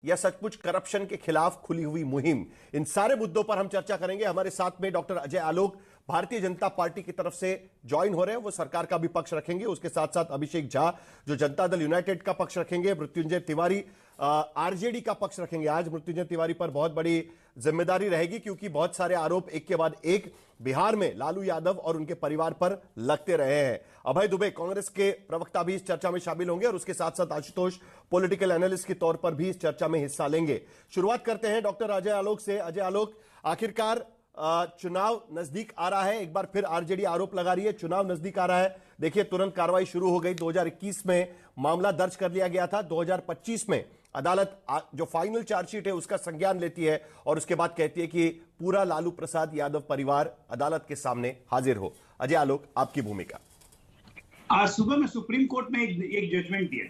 या सचमुच करप्शन के खिलाफ खुली हुई मुहिम? इन सारे मुद्दों पर हम चर्चा करेंगे। हमारे साथ में डॉक्टर अजय आलोक भारतीय जनता पार्टी की तरफ से ज्वाइन हो रहे हैं। वो सरकार का भी पक्ष रखेंगे, उसके साथ साथ अभिषेक झा जो जनता दल यूनाइटेड का पक्ष रखेंगे, मृत्युंजय तिवारी आरजेडी का पक्ष रखेंगे। आज मृत्युंजय तिवारी पर बहुत बड़ी जिम्मेदारी रहेगी क्योंकि बहुत सारे आरोप एक के बाद एक बिहार में लालू यादव और उनके परिवार पर लगते रहे हैं। अभय दुबे कांग्रेस के प्रवक्ता भी इस चर्चा में शामिल होंगे और उसके साथ साथ आशुतोष पॉलिटिकल एनालिस्ट के तौर पर भी इस चर्चा में हिस्सा लेंगे। शुरुआत करते हैं डॉक्टर अजय आलोक से। अजय आलोक, आखिरकार चुनाव नजदीक आ रहा है, एक बार फिर आरजेडी आरोप लगा रही है, चुनाव नजदीक आ रहा है। देखिए, तुरंत कार्रवाई शुरू हो गई। 2021 में मामला दर्ज कर लिया गया था। 2025 में अदालत जो फाइनल चार्जशीट है उसका संज्ञान लेती है और उसके बाद कहती है कि पूरा लालू प्रसाद यादव परिवार अदालत के सामने हाजिर हो। अजय आलोक, आपकी भूमिका। आज सुबह में सुप्रीम कोर्ट ने एक जजमेंट दिया।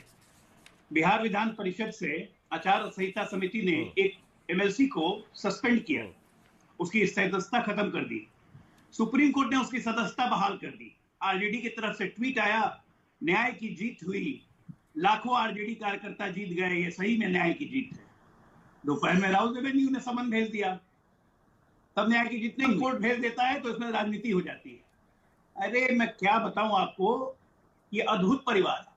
बिहार विधान परिषद से आचार संहिता समिति ने एक एमएलसी को सस्पेंड किया, उसकी सदस्यता खत्म कर दी। सुप्रीम कोर्ट ने उसकी सदस्यता बहाल कर दी। आरजेडी की तरफ से ट्वीट आया, न्याय की जीत हुई, लाखों आरजेडी कार्यकर्ता जीत गए, ये सही में न्याय की जीत है। दोपहर में राहुल रेवेन्यू ने समन भेज दिया। तब न्याय की जीत नहीं, कोर्ट भेज देता है तो इसमें राजनीति हो जाती है। अरे मैं क्या बताऊं आपको, ये अद्भुत परिवार है।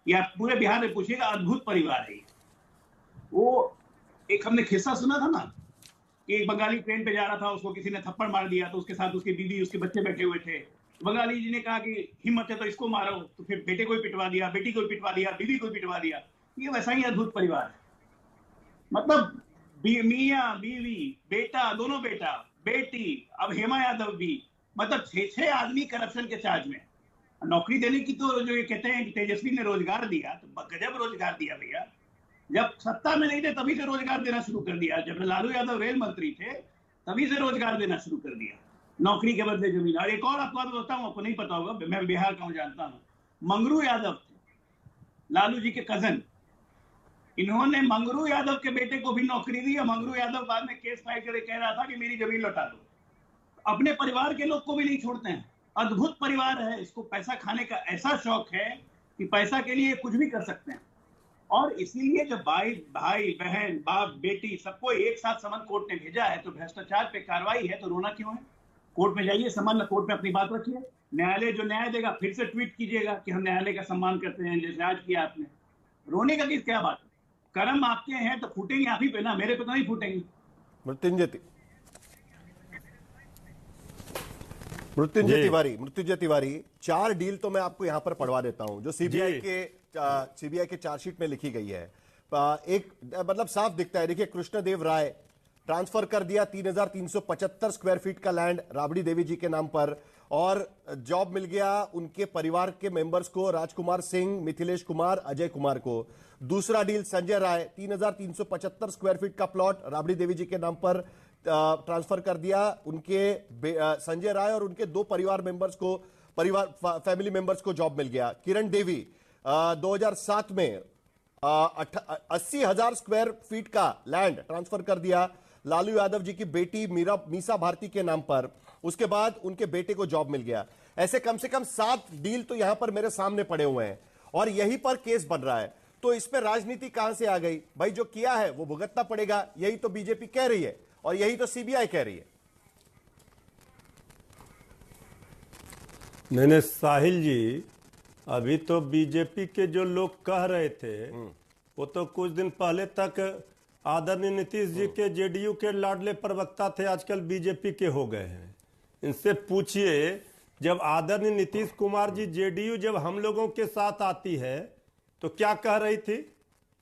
ये आप पूरे बिहार में पूछिएगा, अद्भुत परिवार है। वो एक हमने किस्सा सुना था ना कि एक बंगाली ट्रेन पे जा रहा था, उसको किसी ने थप्पड़ मार दिया, तो उसके साथ उसकी बीवी उसके बच्चे बैठे हुए थे। बंगाली जी ने कहा कि हिम्मत है तो इसको मारो, तो फिर बेटे को भी पिटवा दिया, बेटी को भी पिटवा दिया, बीवी को भी पिटवा दिया। ये वैसा ही अद्भुत परिवार है। मतलब मियां बीवी, बेटा, दोनों बेटा बेटी, अब हेमा यादव भी, मतलब 6 आदमी करप्शन के चार्ज में। नौकरी देने की तो जो ये कहते हैं कि तेजस्वी ने रोजगार दिया, तो गजब रोजगार दिया भैया। जब सत्ता में नहीं थे तभी से रोजगार देना शुरू कर दिया। जब लालू यादव रेल मंत्री थे तभी से रोजगार देना शुरू कर दिया, नौकरी के बदले जमीन। और एक और आपको बताऊं, आपको नहीं पता होगा, मैं बिहार का हूं, जानता हूं। मंगरू यादव थे लालू जी के कजन। इन्होंने मंगरू यादव के बेटे को भी नौकरी दी और मंगरू यादव बाद में केस फाइल करके कह रहा था कि मेरी जमीन लौटा दो। अपने परिवार के लोग को भी नहीं छोड़ते हैं। अद्भुत परिवार है। इसको पैसा खाने का ऐसा शौक है कि पैसा के लिए कुछ भी कर सकते हैं। और इसीलिए जब भाई बहन, बाप बेटी सबको एक साथ समन कोर्ट ने भेजा है, तो भ्रष्टाचार पे कार्रवाई है, तो रोना क्यों है? कोर्ट में जाइए, सम्मान कोर्ट में अपनी बात रखिए। न्यायालय जो न्याय देगा फिर से ट्वीट कीजिएगा कि हम न्यायालय का सम्मान करते हैं, जैसे आज किया आपने। रोने का क्या बात है? कर्म आपके हैं तो फूटेंगे आप ही पे ना, मेरे पे तो नहीं फूटेंगे। मृत्युंजय तिवारी, 4 डील तो मैं आपको यहां पर पढ़वा देता हूं जो सीबीआई के चार्जशीट में लिखी गई है। एक मतलब साफ दिखता है। देखिए, कृष्णदेव राय ट्रांसफर कर दिया 3375 स्क्वायर फीट का लैंड राबड़ी देवी जी के नाम पर, और जॉब मिल गया उनके परिवार के मेंबर्स को, राजकुमार सिंह, मिथिलेश कुमार, अजय कुमार को। दूसरा deal Sanjay Rai, 3375 square feet का प्लॉट राबड़ी देवी जी के नाम पर ट्रांसफर कर दिया। उनके संजय राय और उनके 2 परिवार मेंबर्स को, फैमिली मेंबर्स को जॉब मिल गया। किरण देवी 2007 में 80,000 स्क्वायर फीट का लैंड ट्रांसफर कर दिया लालू यादव जी की बेटी मीसा भारती के नाम पर। उसके बाद उनके बेटे को जॉब मिल गया। ऐसे कम से कम 7 डील तो यहां पर मेरे सामने पड़े हुए हैं और यहीं पर केस बन रहा है। तो इस पर राजनीति कहां से आ गई? भाई, जो किया है वो भुगतना पड़ेगा, यही तो बीजेपी कह रही है और यही तो सीबीआई कह रही है। नहीं, साहिल जी, अभी तो बीजेपी के जो लोग कह रहे थे वो तो कुछ दिन पहले तक आदरणीय नीतीश जी के जेडीयू के लाडले प्रवक्ता थे, आजकल बीजेपी के हो गए हैं। इनसे पूछिए, जब आदरणीय नीतीश कुमार जी जेडीयू जब हम लोगों के साथ आती है तो क्या कह रही थी?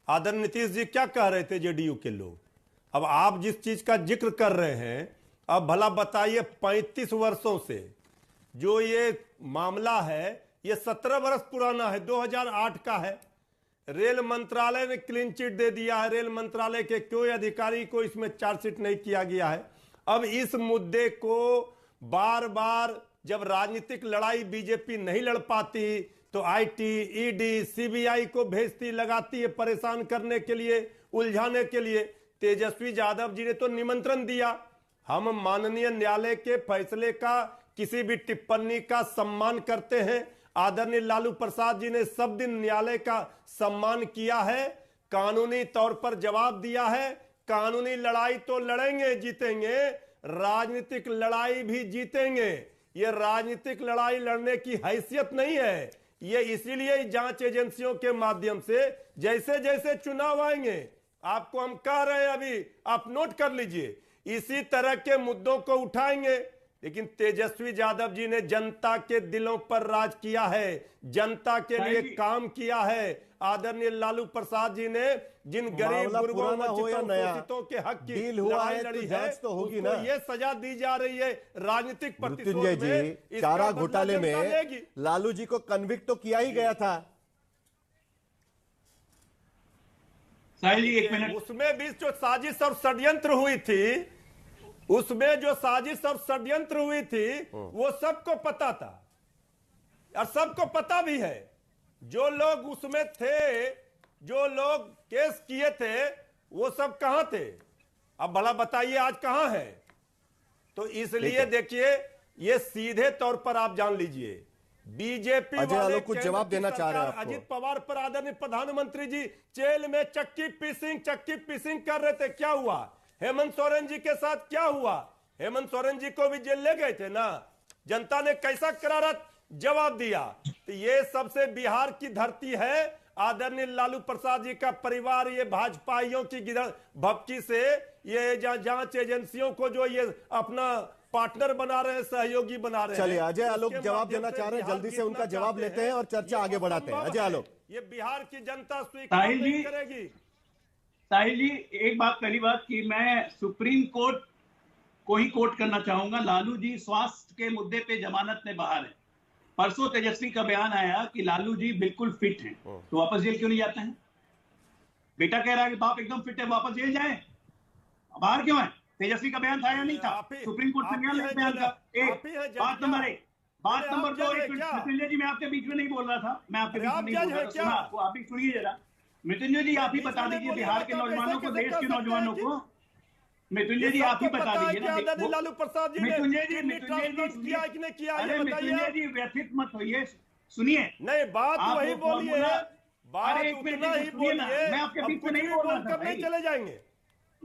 आदरणीय नीतीश जी क्या कह रहे थे जेडीयू के लोग? अब आप जिस चीज का जिक्र कर रहे हैं, अब भला बताइए, 35 वर्षों से जो ये मामला है, ये 17 वर्ष पुराना है, 2008 का है। रेल मंत्रालय ने क्लीन चिट दे दिया है। रेल मंत्रालय के कोई अधिकारी को इसमें चार्जशीट नहीं किया गया है। अब इस मुद्दे को बार बार जब राजनीतिक लड़ाई बीजेपी नहीं लड़ पाती तो आईटी, ईडी, सीबीआई को भेजती, लगाती है परेशान करने के लिए, उलझाने के लिए। तेजस्वी यादव जी ने तो निमंत्रण दिया। हम माननीय न्यायालय के फैसले का, किसी भी टिप्पणी का सम्मान करते हैं। आदरणीय लालू प्रसाद जी ने सब दिन न्यायालय का सम्मान किया है। कानूनी तौर पर जवाब दिया है। कानूनी लड़ाई तो लड़ेंगे, जीतेंगे, राजनीतिक लड़ाई भी जीतेंगे। ये राजनीतिक लड़ाई लड़ने की हैसियत नहीं है। ये इसीलिए जांच एजेंसियों के माध्यम से जैसे जैसे चुनाव आएंगे, आपको हम कह रहे हैं, अभी आप नोट कर लीजिए, इसी तरह के मुद्दों को उठाएंगे। लेकिन तेजस्वी यादव जी ने जनता के दिलों पर राज किया है, जनता के लिए काम किया है। आदरणीय लालू प्रसाद जी ने जिन गरीब गुरबों वंचितों के हक की लड़ाई लड़ी है, तो होगी ना। ये सजा दी जा रही है राजनीतिक मृत्युंजय जी, चारा घोटाले में लालू जी को कन्विक्ट तो किया ही गया था। साहिल जी, एक मिनट। उसमें भी जो साजिश और षड्यंत्र हुई थी, उसमें जो साजिश और षड्यंत्र हुई थी, वो सबको पता था और सबको पता भी है। जो लोग उसमें थे, जो लोग केस किए थे, वो सब कहां थे? अब भला बताइए आज कहां है? तो इसलिए देखिए, ये सीधे तौर पर आप जान लीजिए, बीजेपी वाले कुछ जवाब देना चाह रहे हैं। अजित पवार पर आदरणीय प्रधानमंत्री जी जेल में चक्की पीसिंग कर रहे थे। क्या हुआ? हेमंत सोरेन जी के साथ क्या हुआ? हेमंत सोरेन जी को भी जेल ले गए थे ना। जनता ने कैसा करारा जवाब दिया। तो ये सबसे बिहार की धरती है। आदरणीय लालू प्रसाद जी का परिवार ये भाजपाइयों की भपकी से, ये जांच एजेंसियों को जो ये अपना पार्टनर बना रहे हैं, सहयोगी बना रहे हैं। चलिए, अजय आलोक जवाब देना चाह रहे हैं, जल्दी से उनका जवाब लेते हैं और चर्चा आगे बढ़ाते हैं। अजय आलोक, ये बिहार की जनता स्वीकार नहीं करेगी। साहिल जी, एक बात, पहली बात कि मैं सुप्रीम कोर्ट को ही कोर्ट करना चाहूंगा। लालू जी स्वास्थ्य के मुद्दे पे जमानत में बाहर है। परसों तेजस्वी का बयान आया कि लालू जी बिल्कुल फिट हैं, तो वापस जेल क्यों नहीं जाते हैं? बेटा कह रहा है कि बाप एकदम फिट है, वापस जेल जाए, बाहर क्यों है? तेजस्वी का बयान था या नहीं था? सुप्रीम कोर्ट संज्ञान ले बयान का। बात नंबर 1। बात नंबर 2, मृत्युंजय जी, मैं आपके बीच में नहीं बोल रहा था, मैं आपके बीच में नहीं बोल रहा था, आपको आप ही सुनिए जरा। मृत्युंजय जी, आप ही बता दीजिए बिहार के नौजवानों को, देश के नौजवानों को। मृत्युंजय जी, आप ही बता दीजिए ना। लालू प्रसाद जी, मृत्युंजय जी, मृत्युंजय जी व्यथित मत होइए, सुनिए। नहीं, बात वही बोलिए, बात उतना ही बोलिए। मैं आपके बीच में नहीं बोल रहा था, नहीं चले जाएंगे।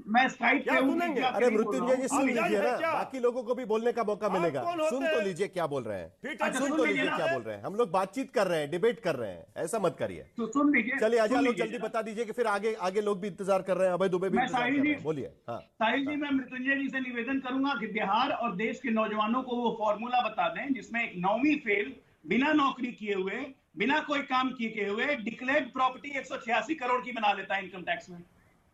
मैं स्काइप पे सुनेंगे। अरे मृत्युंजय जी, सुन लीजिए ना, बाकी लोगों को भी बोलने का मौका मिलेगा। सुन तो लीजिए क्या बोल रहे हैं, सुन तो लीजिए क्या बोल रहे हैं। हम लोग बातचीत कर रहे हैं, डिबेट कर रहे हैं, ऐसा मत करिए। तो सुन लीजिए। चलिए अजय लोग जल्दी बता दीजिए कि फिर आगे लोग भी इंतजार कर रहे हैं, अभय दुबे भी इंतजार कर रहे हैं। बोलिए। साहिल जी, मैं मृत्युंजय जी से निवेदन करूंगा कि बिहार और देश के नौजवानों को वो फॉर्मूला बता दें जिसमें एक 9वीं फेल, बिना नौकरी किए हुए, बिना कोई काम किए हुए, डिक्लेयर्ड प्रॉपर्टी 186 करोड़ की बना लेता है इनकम टैक्स में।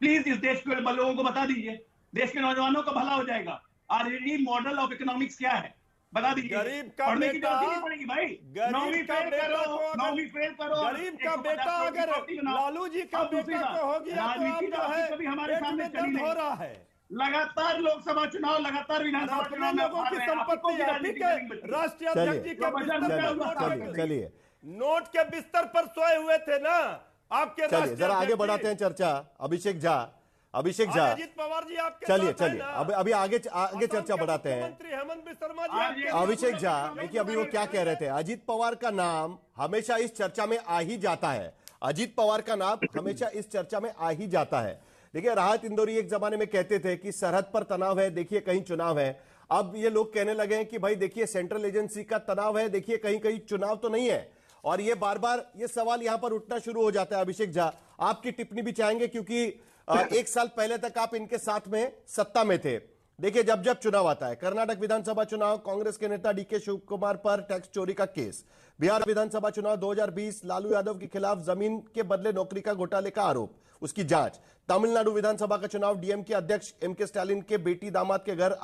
प्लीज इस देश के लोगों को बता दीजिए, देश के नौजवानों का भला हो जाएगा। आरजेडी मॉडल ऑफ इकोनॉमिक्स क्या है बता दीजिए। गरीब का पढ़ने की बेटा जरूरत नहीं पड़ेगी भाई। 9वीं फेल करो, 9वीं फेल करो। गरीब का बेटा अगर लालू जी का बेटा को हो गया, राजनीति तो आपकी कभी हमारे सामने चली नहीं हो रहा है। लगातार लोकसभा चुनाव, लगातार विधानसभा चुनाव में लोगों की संपत्ति राष्ट्रीय अध्यक्ष जी के चलिए नोट के बिस्तर पर सोए हुए थे ना आपके। चलिए जरा आगे बढ़ाते हैं चर्चा। अभिषेक झा, अजित पवार जी आपके चलिए अभी आगे चर्चा बढ़ाते हैं। हेमंत बिस्वा जी, अभिषेक झा, देखिए अभी वो क्या कह रहे थे। अजित पवार का नाम हमेशा इस चर्चा में आ ही जाता है। अजित पवार का नाम हमेशा इस चर्चा में आ ही जाता है। देखिए, राहत इंदौरी एक जमाने में कहते थे कि सरहद पर तनाव है, देखिए कहीं चुनाव है। अब ये लोग कहने लगे हैं कि भाई देखिए सेंट्रल एजेंसी का तनाव है, देखिए कहीं कहीं चुनाव तो नहीं है। और ये बार बार ये सवाल यहां पर उठना शुरू हो जाता है। अभिषेक झा, आपकी टिप्पणी भी चाहेंगे क्योंकि एक साल पहले तक आप इनके साथ में सत्ता में थे। देखिए, जब जब चुनाव आता है, कर्नाटक विधानसभा चुनाव, कांग्रेस के नेता डीके शिव कुमार पर टैक्स चोरी का केस, बिहार विधानसभा चुनाव 2020, लालू यादव के खिलाफ जमीन के बदले नौकरी का घोटाले का आरोप, उसकी जांच, तमिलनाडु विधानसभा का चुनाव, डीएमके अध्यक्ष एमके स्टालिन के बेटी दामाद के घर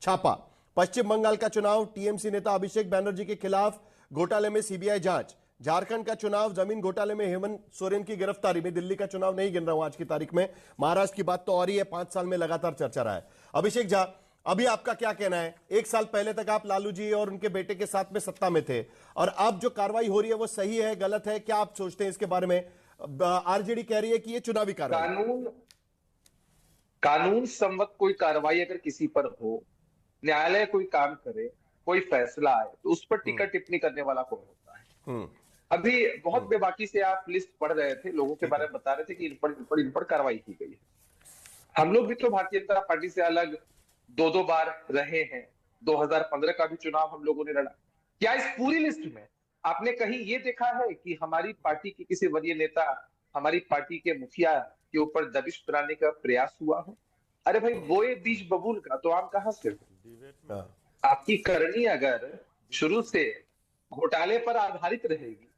छापा, पश्चिम बंगाल का चुनाव, टीएमसी नेता अभिषेक बैनर्जी के खिलाफ घोटाले में सीबीआई जांच, झारखंड का चुनाव, जमीन घोटाले में हेमंत सोरेन की गिरफ्तारी में, दिल्ली का चुनाव नहीं गिन रहा हूं आज की तारीख में, महाराष्ट्र की बात तो और ही है, 5 साल में लगातार चर्चा रहा है। अभिषेक झा, अभी आपका क्या कहना है? एक साल पहले तक आप लालू जी और उनके बेटे के साथ में सत्ता में थे, और अब जो कार्रवाई हो रही है वो सही है, गलत है? क्या आप सोचते हैं इसके बारे में? आरजेडी कह रही है कि ये चुनावी कार्रवाई, कानून सम्मत कोई कार्रवाई अगर किसी पर हो, न्यायालय कोई काम करे, कोई फैसला आए, तो उस पर टीका टिप्पणी करने वाला कौन होता है? अभी बहुत बेबाकी से आप लिस्ट पढ़ रहे थे, लोगों के बारे में बता रहे थे कि इन पर कार्रवाई की गई है। हम लोग भी तो भारतीय जनता पार्टी से अलग दो बार रहे हैं। 2015 का भी चुनाव हम लोगों ने लड़ा। क्या इस पूरी लिस्ट में आपने कहीं ये देखा है कि हमारी पार्टी के किसी वरीय नेता, हमारी पार्टी के मुखिया के ऊपर दबिश बनाने का प्रयास हुआ हो? अरे भाई, बोए बीज बबूल का तो आम कहां से हो? आपकी करनी अगर शुरू से घोटाले पर आधारित रहेगी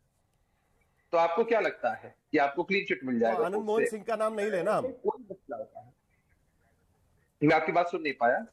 तो आपको क्या लगता है कि आपको क्लीन चिट मिल जाएगा? आनंद मोहन सिंह का नाम नहीं लेना हम। कोई मसला होता है। मैं आपकी बात सुन नहीं पाया।